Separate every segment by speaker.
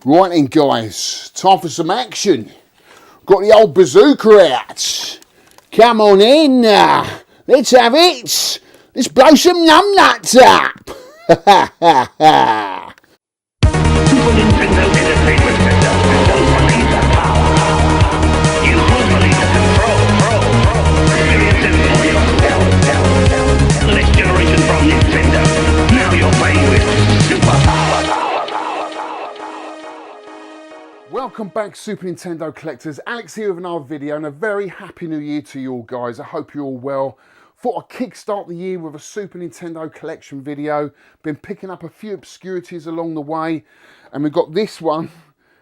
Speaker 1: Right then guys, time for some action. Got the old bazooka out. Come on in, let's have it. Let's blow some numbnuts up.
Speaker 2: Super Nintendo Entertainment Center don't believe the power. You will believe the control. Experience it for yourself. Next generation from Nintendo. Now you're playing with superpower.
Speaker 1: Welcome back Super Nintendo collectors. Alex here with another video and a very happy new year to you all guys. I hope you're all well. Thought I'd kickstart the year with a Super Nintendo collection video. Been picking up a few obscurities along the way. And we've got this one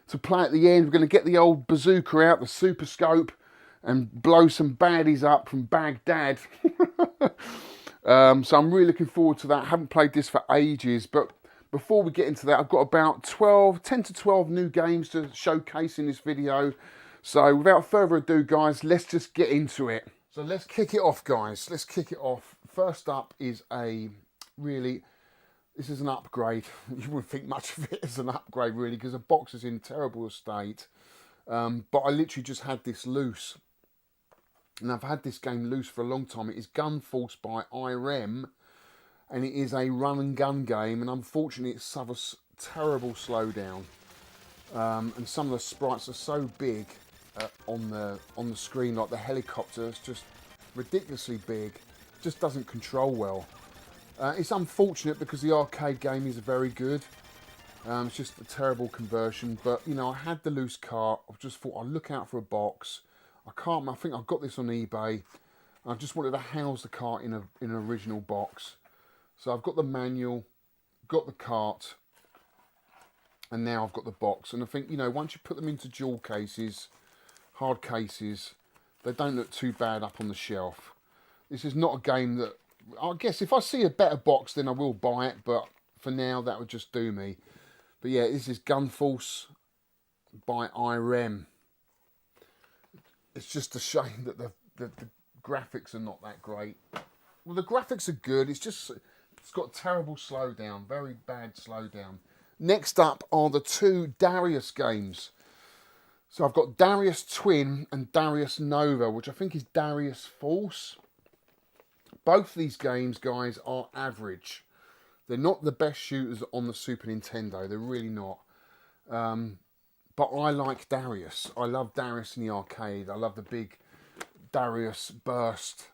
Speaker 1: to play at the end. We're going to get the old bazooka out, the Super Scope, and blow some baddies up from Baghdad. So I'm really looking forward to that. I haven't played this for ages, but before we get into that, I've got about 10 to 12 new games to showcase in this video. So without further ado, guys, let's just get into it. So let's kick it off, guys. Let's kick it off. First up is this is an upgrade. You wouldn't think much of it as an upgrade, really, because the box is in terrible state. But I literally just had this loose. And I've had this game loose for a long time. It is Gun Force by IRM. And it is a run and gun game, and unfortunately it suffers terrible slowdown. And some of the sprites are so big on the screen, like the helicopter, it's just ridiculously big. Just doesn't control well. It's unfortunate because the arcade game is very good. It's just a terrible conversion, but you know, I had the loose cart. I just thought I'd look out for a box. I think I got this on eBay. I just wanted to house the cart in an original box. So I've got the manual, got the cart, and now I've got the box. And I think, you know, once you put them into jewel cases, hard cases, they don't look too bad up on the shelf. This is not a game that, I guess if I see a better box, then I will buy it. But for now, that would just do me. But yeah, this is Gun Force by IRM. It's just a shame that the graphics are not that great. Well, the graphics are good. It's got terrible slowdown, very bad slowdown. Next up are the two Darius games. So I've got Darius Twin and Darius Nova, which I think is Darius Force. Both these games, guys, are average. They're not the best shooters on the Super Nintendo. They're really not. But I like Darius. I love Darius in the arcade. I love the big Darius burst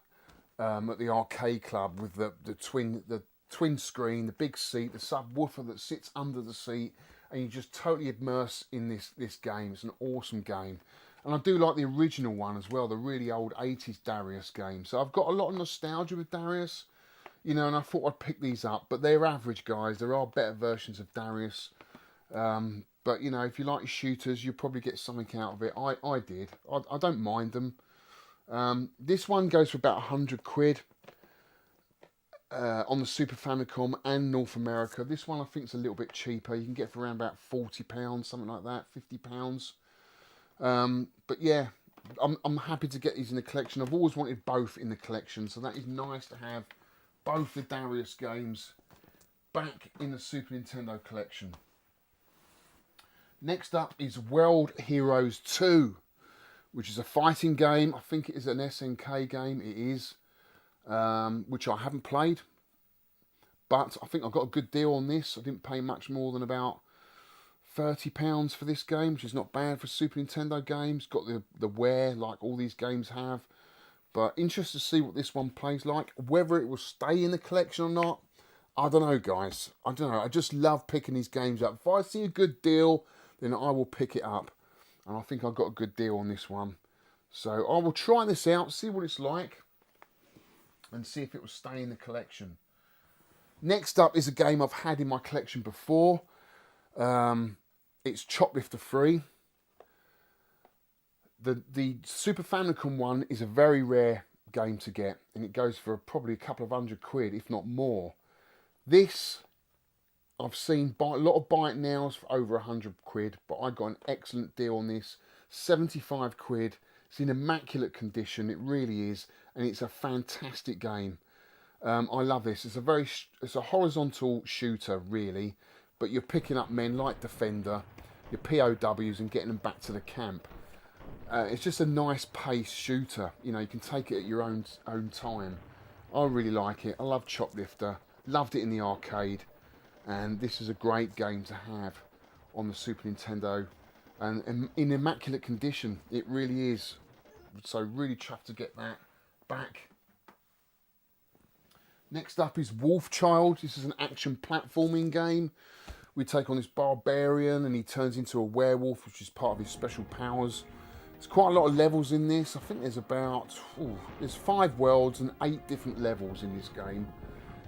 Speaker 1: at the arcade club with the twin screen, the big seat, the subwoofer that sits under the seat, and you just totally immerse in this game. It's an awesome game. And I do like the original one as well, the really old 80s Darius game. So I've got a lot of nostalgia with Darius, you know, and I thought I'd pick these up. But they're average, guys. There are better versions of Darius. But, you know, if you like your shooters, you'll probably get something out of it. I did. I don't mind them. This one goes for about 100 quid. On the Super Famicom and North America. This one I think is a little bit cheaper. You can get for around about £40, something like that, £50. But yeah, I'm happy to get these in the collection. I've always wanted both in the collection, so that is nice to have both the Darius games back in the Super Nintendo collection. Next up is World Heroes 2, which is a fighting game. I think it is an SNK game. It is. Which I haven't played, but I think I got a good deal on this. I didn't pay much more than about £30 for this game, which is not bad for Super Nintendo games. Got the wear like all these games have, but interested to see what this one plays like. Whether it will stay in the collection or not, I don't know, guys. I don't know. I just love picking these games up. If I see a good deal, then I will pick it up, and I think I got a good deal on this one. So I will try this out, see what it's like, and see if it will stay in the collection. Next up is a game I've had in my collection before. It's Choplifter 3. The Super Famicom one is a very rare game to get, and it goes for probably a couple of £100, if not more. This, I've seen a lot of buy it nows for over £100, but I got an excellent deal on this. 75 quid. It's in immaculate condition, it really is, and it's a fantastic game. I love this. It's a horizontal shooter, really, but you're picking up men like Defender, your POWs and getting them back to the camp. It's just a nice paced shooter. You know, you can take it at your own time. I really like it. I love Choplifter. Loved it in the arcade, and this is a great game to have on the Super Nintendo, and in immaculate condition. It really is. So really chuffed to get that back. Next up is Wolfchild. This is an action platforming game. We take on this barbarian and he turns into a werewolf, which is part of his special powers. There's quite a lot of levels in this. I think there's about, there's 5 worlds and 8 different levels in this game.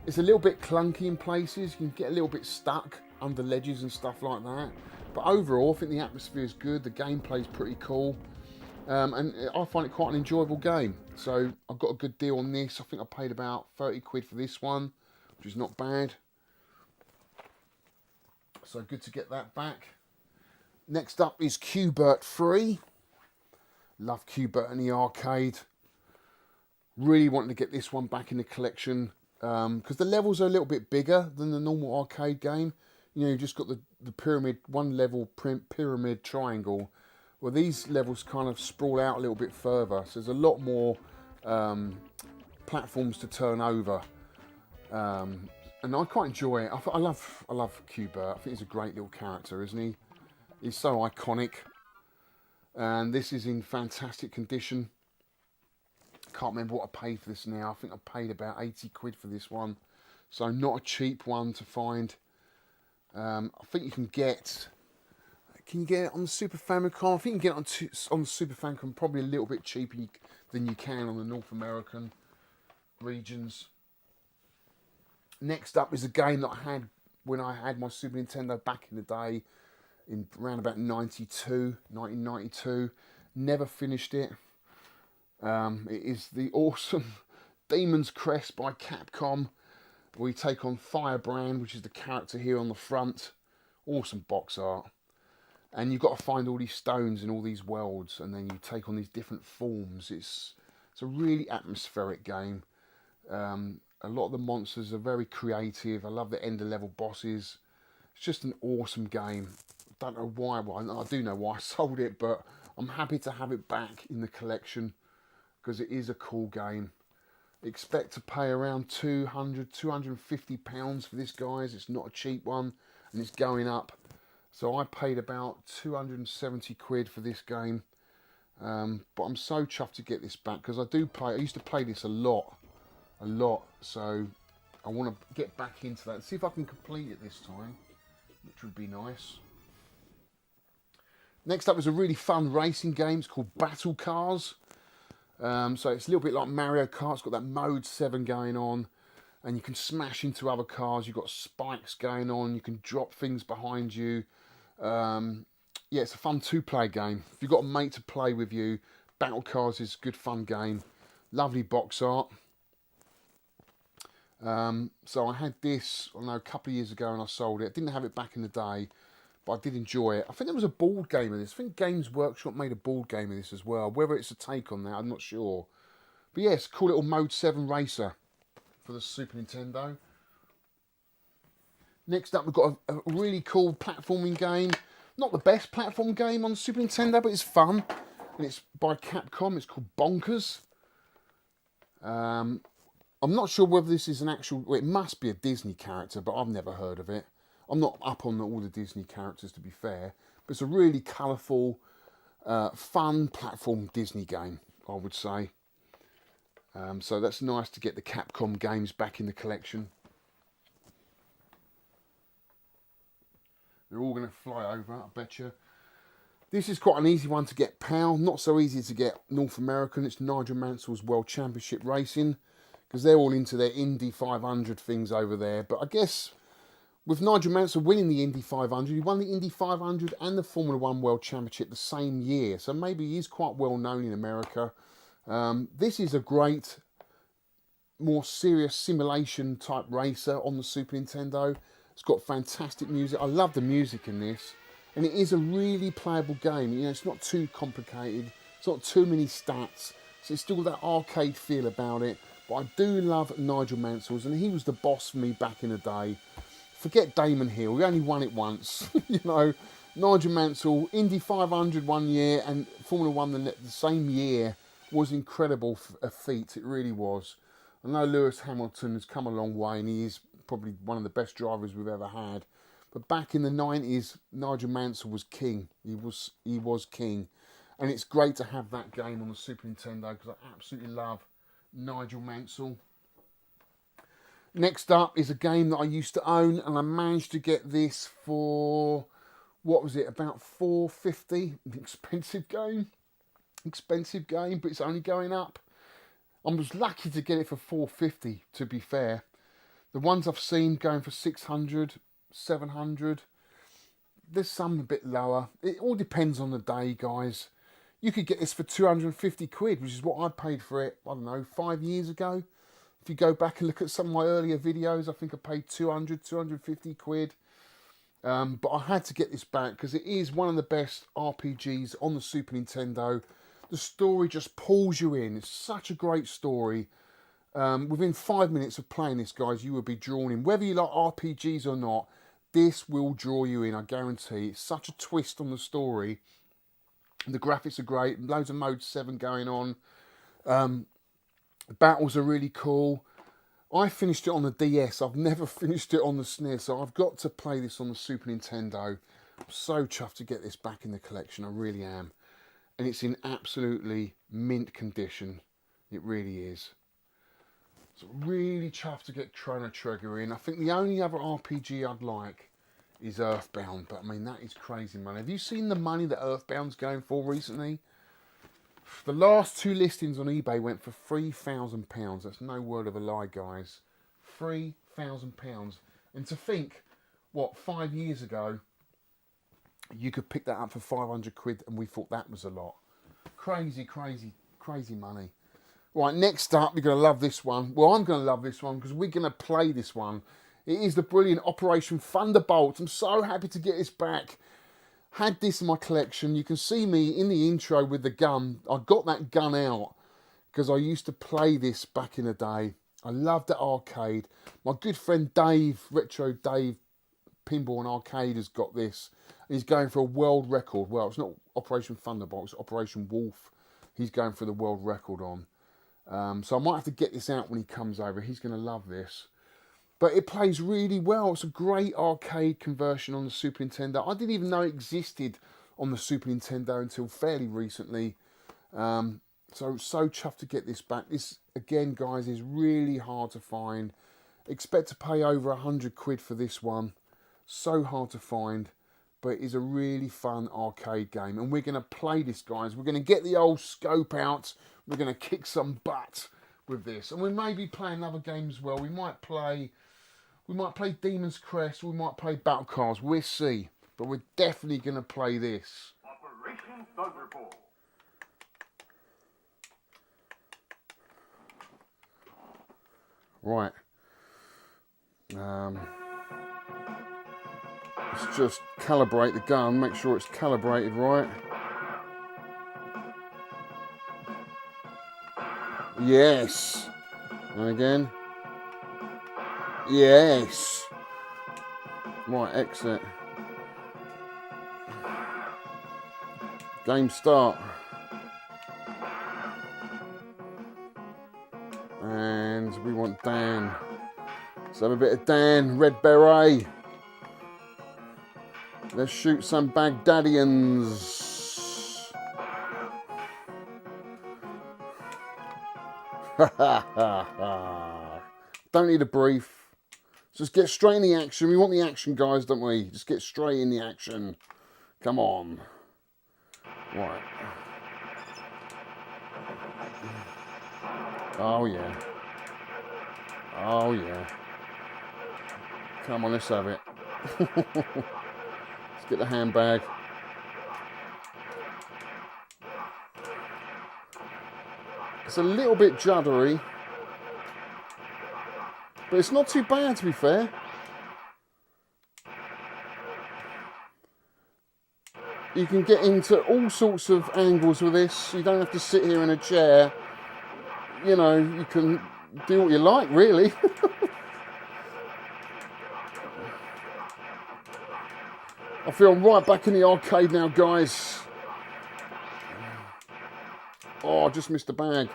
Speaker 1: It's a little bit clunky in places. You can get a little bit stuck under ledges and stuff like that. But overall, I think the atmosphere is good. The gameplay is pretty cool. And I find it quite an enjoyable game. So I've got a good deal on this. I think I paid about 30 quid for this one, which is not bad. So good to get that back. Next up is Q*bert 3. Love Q*bert in the arcade. Really wanting to get this one back in the collection because the levels are a little bit bigger than the normal arcade game. You know, you've just got the pyramid, one level pyramid triangle. Well, these levels kind of sprawl out a little bit further, so there's a lot more platforms to turn over, and I quite enjoy it. I love Q*bert. I think he's a great little character, isn't he? He's so iconic, and this is in fantastic condition. Can't remember what I paid for this now. I think I paid about 80 quid for this one, so not a cheap one to find. I think you can get. Can you get it on the Super Famicom? I think you can get it on the Super Famicom probably a little bit cheaper than you can on the North American regions. Next up is a game that I had when I had my Super Nintendo back in the day, in around about 1992. Never finished it. It is the awesome Demon's Crest by Capcom. We take on Firebrand, which is the character here on the front. Awesome box art. And you've got to find all these stones in all these worlds, and then you take on these different forms. It's a really atmospheric game. A lot of the monsters are very creative. I love the end of level bosses. It's just an awesome game. Don't know why. Well, I do know why I sold it, but I'm happy to have it back in the collection because it is a cool game. Expect to pay around £250 for this, guys. It's not a cheap one, and it's going up. So I paid about 270 quid for this game, but I'm so chuffed to get this back because I used to play this a lot. So I want to get back into that and see if I can complete it this time, which would be nice. Next up is a really fun racing game. It's called Battle Cars. So it's a little bit like Mario Kart. It's got that Mode 7 going on. And you can smash into other cars. You've got spikes going on. You can drop things behind you. Yeah, it's a fun 2-player game. If you've got a mate to play with you, Battle Cars is a good fun game. Lovely box art. So I had this, I don't know, a couple of years ago and I sold it. I didn't have it back in the day, but I did enjoy it. I think there was a board game of this. I think Games Workshop made a board game of this as well. Whether it's a take on that, I'm not sure. But yes, cool little Mode 7 racer for the Super Nintendo. Next up, we've got a really cool platforming game. Not the best platform game on the Super Nintendo, but it's fun. And it's by Capcom. It's called Bonkers. I'm not sure whether this is an actual... Well, it must be a Disney character, but I've never heard of it. I'm not up on all the Disney characters, to be fair. But it's a really colourful, fun platform Disney game, I would say. So that's nice to get the Capcom games back in the collection. They're all going to fly over, I bet you. This is quite an easy one to get PAL. Not so easy to get North American. It's Nigel Mansell's World Championship Racing, because they're all into their Indy 500 things over there. But I guess with Nigel Mansell winning the Indy 500, he won the Indy 500 and the Formula One World Championship the same year. So maybe he is quite well known in America. This is a great, more serious simulation type racer on the Super Nintendo. It's got fantastic music. I love the music in this. And it is a really playable game. You know, it's not too complicated. It's not too many stats. So it's still that arcade feel about it. But I do love Nigel Mansell's, and he was the boss for me back in the day. Forget Damon Hill. He only won it once. You know, Nigel Mansell, Indy 500 one year and Formula One the same year was incredible a feat. It really was. I know Lewis Hamilton has come a long way and he is probably one of the best drivers we've ever had. But back in the 90s, Nigel Mansell was king. He was king. And it's great to have that game on the Super Nintendo because I absolutely love Nigel Mansell. Next up is a game that I used to own, and I managed to get this for, what was it, about $4.50. Expensive game, but it's only going up. I was lucky to get it for $4.50, to be fair. The ones I've seen going for $600, $700. There's some a bit lower. It all depends on the day, guys. You could get this for 250 quid, which is what I paid for it, I don't know, 5 years ago. If you go back and look at some of my earlier videos, I think I paid 200, 250 quid. But I had to get this back because it is one of the best RPGs on the Super Nintendo. The story just pulls you in. It's such a great story. Within 5 minutes of playing this, guys, you will be drawn in. Whether you like RPGs or not, this will draw you in, I guarantee. It's such a twist on the story. The graphics are great. Loads of Mode 7 going on. Battles are really cool. I finished it on the DS. I've never finished it on the Snes, so I've got to play this on the Super Nintendo. I'm so chuffed to get this back in the collection. I really am. And it's in absolutely mint condition. It really is. So really chuffed to get Chrono Trigger in. I think the only other RPG I'd like is Earthbound, but I mean, that is crazy money. Have you seen the money that Earthbound's going for recently? The last 2 listings on eBay went for £3,000. That's no word of a lie, guys. £3,000. And to think, what, 5 years ago, you could pick that up for 500 quid and we thought that was a lot. Crazy, crazy, crazy money. Right, next up, you're going to love this one. Well, I'm going to love this one because we're going to play this one. It is the brilliant Operation Thunderbolt. I'm so happy to get this back. Had this in my collection. You can see me in the intro with the gun. I got that gun out because I used to play this back in the day. I loved the arcade. My good friend Dave, Retro Dave Pinball and Arcade, has got this. And he's going for a world record. Well, it's not Operation Thunderbolt, it's Operation Wolf. He's going for the world record on. So I might have to get this out when he comes over. He's going to love this. But it plays really well. It's a great arcade conversion on the Super Nintendo. I didn't even know it existed on the Super Nintendo until fairly recently. So chuffed to get this back. This, again, guys, is really hard to find. Expect to pay over 100 quid for this one. So hard to find. But it is a really fun arcade game. And we're going to play this, guys. We're going to get the old scope out. We're going to kick some butt with this. And we may be playing other games as well. We might play Demon's Crest. We might play Battle Cars. We'll see. But we're definitely going to play this.
Speaker 3: Operation Thunderbolt.
Speaker 1: Right. Let's just calibrate the gun. Make sure it's calibrated right. Yes. And again. Yes. Right, exit. Game start. And we want Dan. Let's have a bit of Dan, Red Beret. Let's shoot some Baghdadians. Don't need a brief. Just get straight in the action. We want the action, guys, don't we? Just get straight in the action. Come on. Right. Oh, yeah. Oh, yeah. Come on, let's have it. Let's get the handbag. It's a little bit juddery. But it's not too bad, to be fair. You can get into all sorts of angles with this. You don't have to sit here in a chair. You know, you can do what you like, really. I feel I'm right back in the arcade now, guys. Oh, I just missed the bag.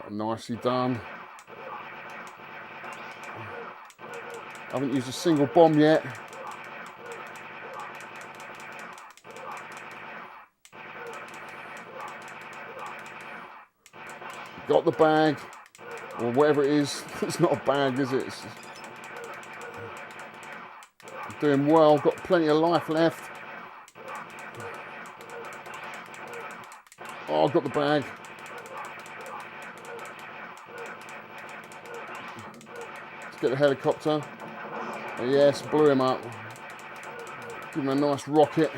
Speaker 1: Oh, nicely done. I haven't used a single bomb yet. Got the bag, or whatever it is. It's not a bag, is it? It's doing well. Got plenty of life left. Oh, I've got the bag. Let's get the helicopter. Oh, yes, blew him up. Give him a nice rocket.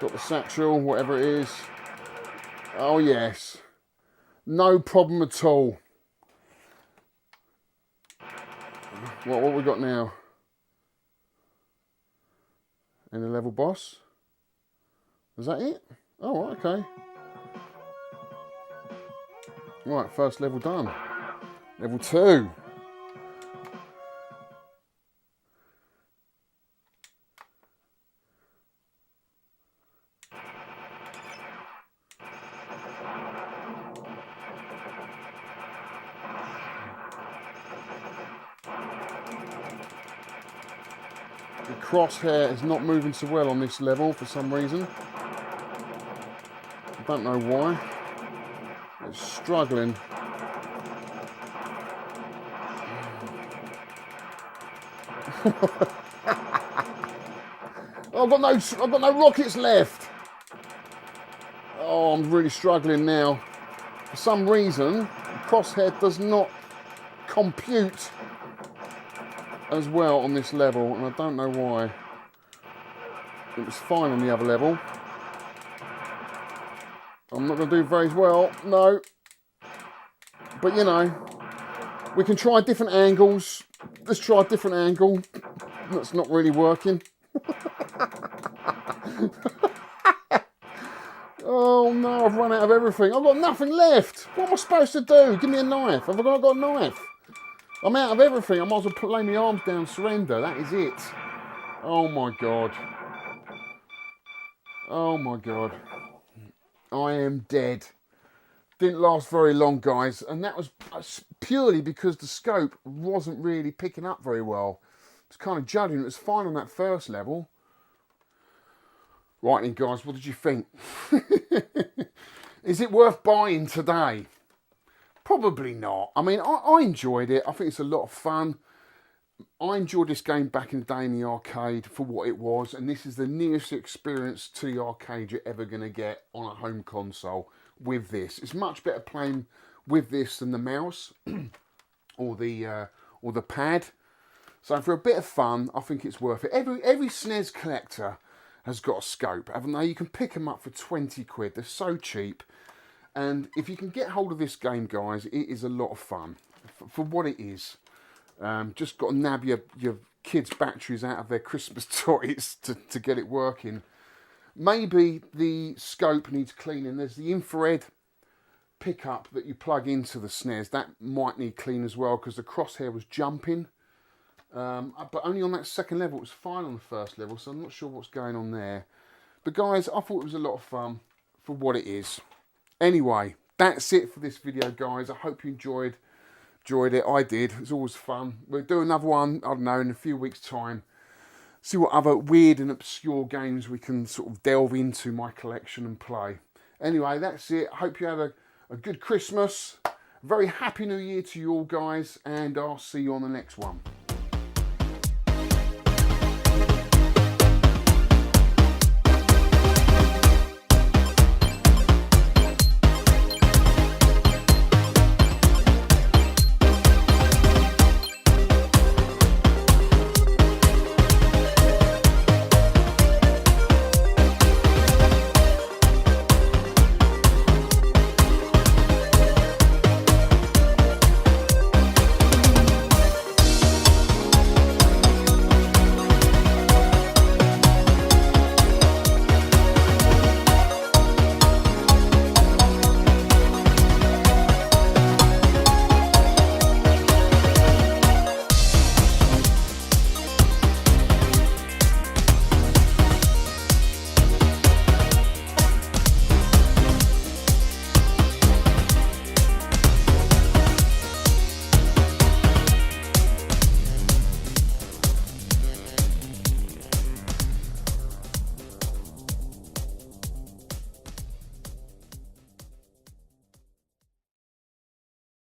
Speaker 1: Got the satchel, whatever it is. Oh yes. No problem at all. What we got now? Any level boss? Is that it? Oh, okay. Right, first level done. Level 2. The crosshair is not moving so well on this level for some reason. I don't know why. It's struggling. I've got no rockets left. Oh, I'm really struggling now. For some reason, the crosshair does not compute as well on this level, and I don't know why. It was fine on the other level. I'm not going to do very well, no. But you know, we can try different angles. Let's try a different angle. That's not really working. Oh no, I've run out of everything. I've got nothing left. What am I supposed to do? Give me a knife. Have I got a knife? I'm out of everything. I might as well lay my arms down, surrender. That is it. Oh my God. Oh my God. I am dead. Didn't last very long, guys. And that was purely because the scope wasn't really picking up very well. It's kind of judging. It was fine on that first level. Right then, guys, what did you think? Is it worth buying today? Probably not. I mean, I enjoyed it. I think it's a lot of fun. I enjoyed this game back in the day in the arcade for what it was, and this is the nearest experience to the arcade you're ever going to get on a home console with this. It's much better playing with this than the mouse or the pad. So for a bit of fun, I think it's worth it. Every Snes collector has got a scope, haven't they? You can pick them up for 20 quid. They're so cheap. And if you can get hold of this game, guys, it is a lot of fun for what it is. Just got to nab your kids' batteries out of their Christmas toys to get it working. Maybe the scope needs cleaning. There's the infrared pickup that you plug into the Snes. That might need clean as well because the crosshair was jumping. But only on that second level. It was fine on the first level, so I'm not sure what's going on there. But guys, I thought it was a lot of fun for what it is. Anyway, that's it for this video, guys. I hope you enjoyed it. I did. It was always fun. We'll do another one, I don't know, in a few weeks' time. See what other weird and obscure games we can sort of delve into my collection and play. Anyway, that's it. I hope you had a good Christmas. A very happy New Year to you all, guys. And I'll see you on the next one.